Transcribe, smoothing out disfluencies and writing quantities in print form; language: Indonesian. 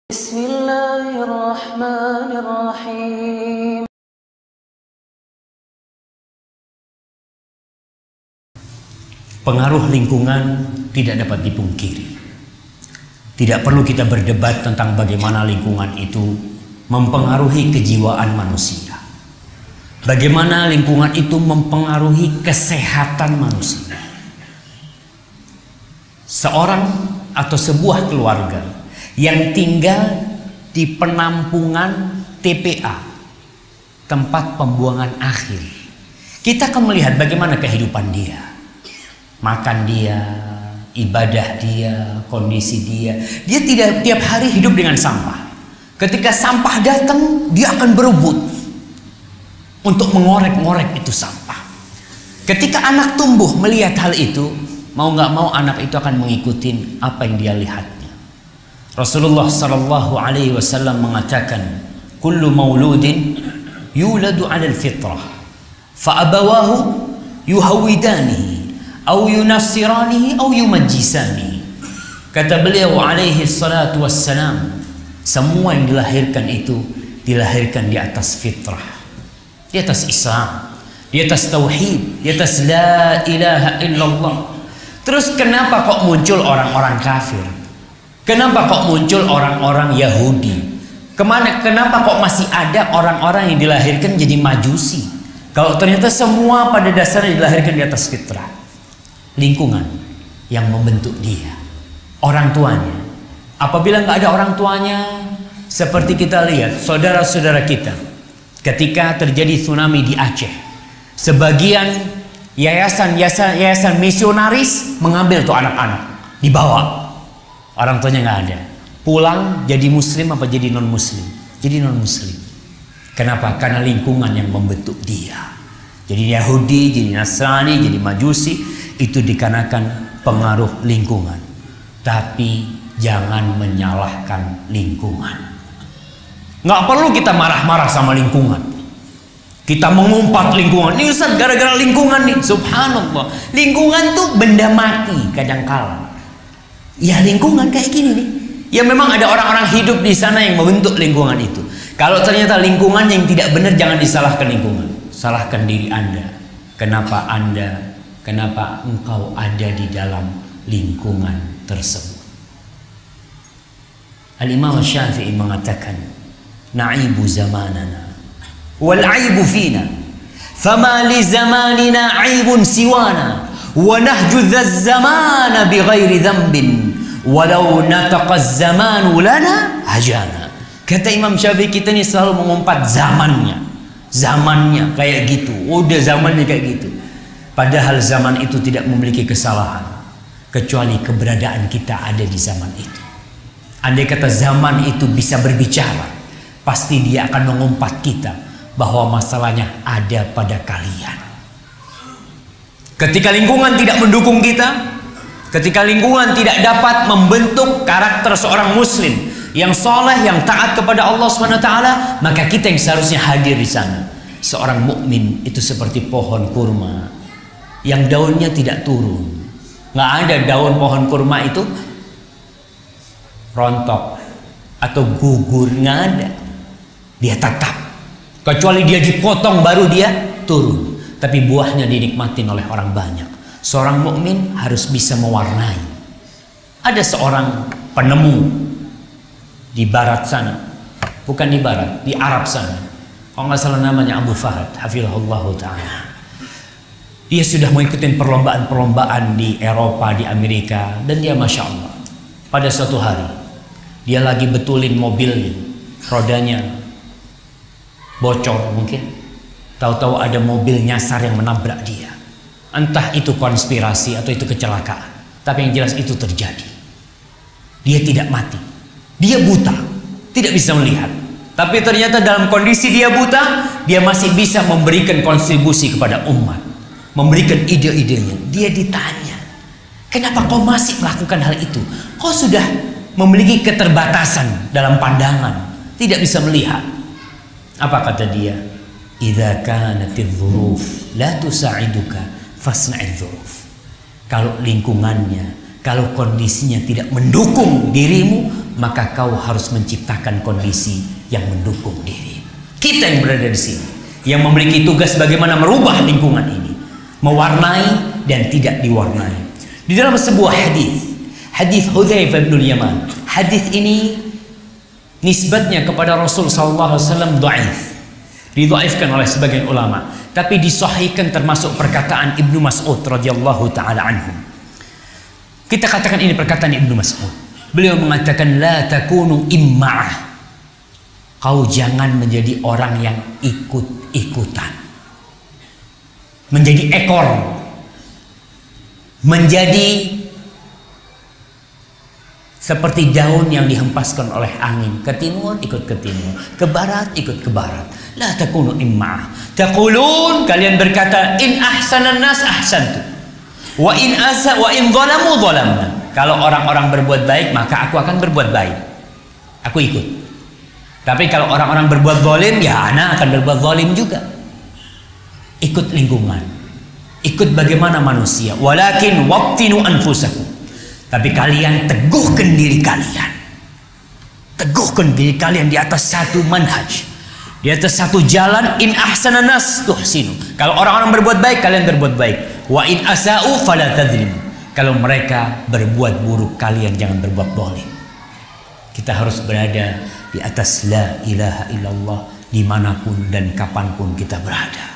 Bismillahirrahmanirrahim. Pengaruh lingkungan tidak dapat dipungkiri. Tidak perlu kita berdebat tentang bagaimana lingkungan itu mempengaruhi kejiwaan manusia. Bagaimana lingkungan itu mempengaruhi kesehatan manusia. Seorang atau sebuah keluarga yang tinggal di penampungan TPA, tempat pembuangan akhir, kita akan melihat bagaimana kehidupan dia. Makan dia, ibadah dia, kondisi dia. Dia tidak tiap hari hidup dengan sampah. Ketika sampah datang, dia akan berebut untuk mengorek-ngorek itu sampah. Ketika anak tumbuh melihat hal itu, mau nggak mau anak itu akan mengikuti apa yang dia lihatnya. Rasulullah Sallallahu Alaihi Wasallam mengatakan, "Kullu mauludin yuladu 'alal fitrah, fa abawahu yuhawidanihi, au yunassiranihi, au yumajjisanihi." Kata beliau alaihi salatu wassalam, semua yang dilahirkan itu dilahirkan di atas fitrah, di atas Islam, di atas tauhid, di atas la ilaha illallah. Terus kenapa kok muncul orang-orang kafir? Kenapa kok muncul orang-orang Yahudi? Kenapa kok masih ada orang-orang yang dilahirkan jadi majusi? Kalau ternyata semua pada dasarnya dilahirkan di atas fitrah. Lingkungan yang membentuk dia, orang tuanya. Apabila nggak ada orang tuanya, seperti kita lihat saudara-saudara kita ketika terjadi tsunami di Aceh, sebagian yayasan misionaris mengambil tuh anak-anak, dibawa, orang tuanya nggak ada, pulang jadi muslim apa jadi non muslim? Jadi non muslim. Kenapa? Karena lingkungan yang membentuk dia. Jadi Yahudi, jadi Nasrani, jadi Majusi, itu dikarenakan pengaruh lingkungan. Tapi jangan menyalahkan lingkungan. Nggak perlu kita marah-marah sama lingkungan. Kita mengumpat lingkungan. Ini Ustaz gara-gara lingkungan nih. Subhanallah. Lingkungan tuh benda mati kadangkala. Ya lingkungan kayak gini nih. Ya memang ada orang-orang hidup di sana yang membentuk lingkungan itu. Kalau ternyata lingkungan yang tidak benar, jangan disalahkan lingkungan. Salahkan diri Anda. Kenapa engkau ada di dalam lingkungan tersebut? Al-Imam Syafi'i mengatakan, "Na'ibu zamanana wal 'aibu fina, fama li zamanina 'aibun siwana, wa nahju dzamana bighairi dhanbin, walau nataqa az-zamanu lana hajana." Kata Imam Syafi'i, kita ini selalu mengumpat zamannya kayak gitu, udah zamannya kayak gitu. Padahal zaman itu tidak memiliki kesalahan, kecuali keberadaan kita ada di zaman itu. Andai kata zaman itu bisa berbicara, pasti dia akan mengumpat kita bahwa masalahnya ada pada kalian. Ketika lingkungan tidak mendukung kita, ketika lingkungan tidak dapat membentuk karakter seorang muslim yang soleh, yang taat kepada Allah SWT, maka kita yang seharusnya hadir di sana. Seorang mukmin itu seperti pohon kurma yang daunnya tidak turun. Nggak ada daun pohon kurma itu rontok atau gugur, nggak ada. Dia tetap, kecuali dia dipotong baru dia turun. Tapi buahnya dinikmatin oleh orang banyak. Seorang mukmin harus bisa mewarnai. Ada seorang penemu di barat sana, bukan di barat, di Arab sana, kalau nggak salah namanya Abu Fahad, hafizahullah ta'ala. Dia sudah mengikuti perlombaan-perlombaan di Eropa, di Amerika, dan dia Masya Allah, pada suatu hari dia lagi betulin mobilnya, rodanya bocor mungkin, tahu-tahu ada mobil nyasar yang menabrak dia. Entah itu konspirasi atau itu kecelakaan, tapi yang jelas itu terjadi. Dia tidak mati, dia buta, tidak bisa melihat, tapi ternyata dalam kondisi dia buta, dia masih bisa memberikan kontribusi kepada umat, memberikan ide-idenya. Dia ditanya, kenapa kau masih melakukan hal itu? Kau sudah memiliki keterbatasan dalam pandangan, tidak bisa melihat. Apa kata dia? Idza kanatiz dzuruf la tusa'iduka fasna'idz dzuruf. Kalau lingkungannya, Kalau kondisinya tidak mendukung dirimu, maka kau harus menciptakan kondisi yang mendukung dirimu. Kita yang berada di sini, yang memiliki tugas bagaimana merubah lingkungan ini, mewarnai dan tidak diwarnai. Di dalam sebuah hadis Hudzaifah bin Yaman, hadis ini nisbatnya kepada Rasul sallallahu alaihi wasallam dhaif, didhaifkan oleh sebagian ulama, tapi disahihkan termasuk perkataan Ibnu Mas'ud radhiyallahu taala anhu. Kita katakan ini perkataan Ibnu Mas'ud. Beliau mengatakan, la takunu imma'ah. Kau jangan menjadi orang yang ikut-ikutan. Menjadi ekor. Menjadi seperti daun yang dihempaskan oleh angin. Ke timur ikut ke timur, ke barat ikut ke barat. La takunu imma'ah. Taqulun, kalian berkata, in ahsanan nas ahsantu. Wa in zalamu zalamna. Kalau orang-orang berbuat baik, maka aku akan berbuat baik. Aku ikut. Tapi kalau orang-orang berbuat zalim, ya anak akan berbuat zalim juga. Ikut lingkungan. Ikut bagaimana manusia. Walakin wattinu anfusakum. Tapi kalian teguhkan diri kalian. Teguhkan diri kalian di atas satu manhaj. Di atas satu jalan. In ahsanan nas tuhsinu. Kalau orang-orang berbuat baik, kalian berbuat baik. Wa in asa'u fala tadzlimu. Kalau mereka berbuat buruk, kalian jangan berbuat zalim. Kita harus berada di atas la ilaha illallah dimanapun dan kapanpun kita berada.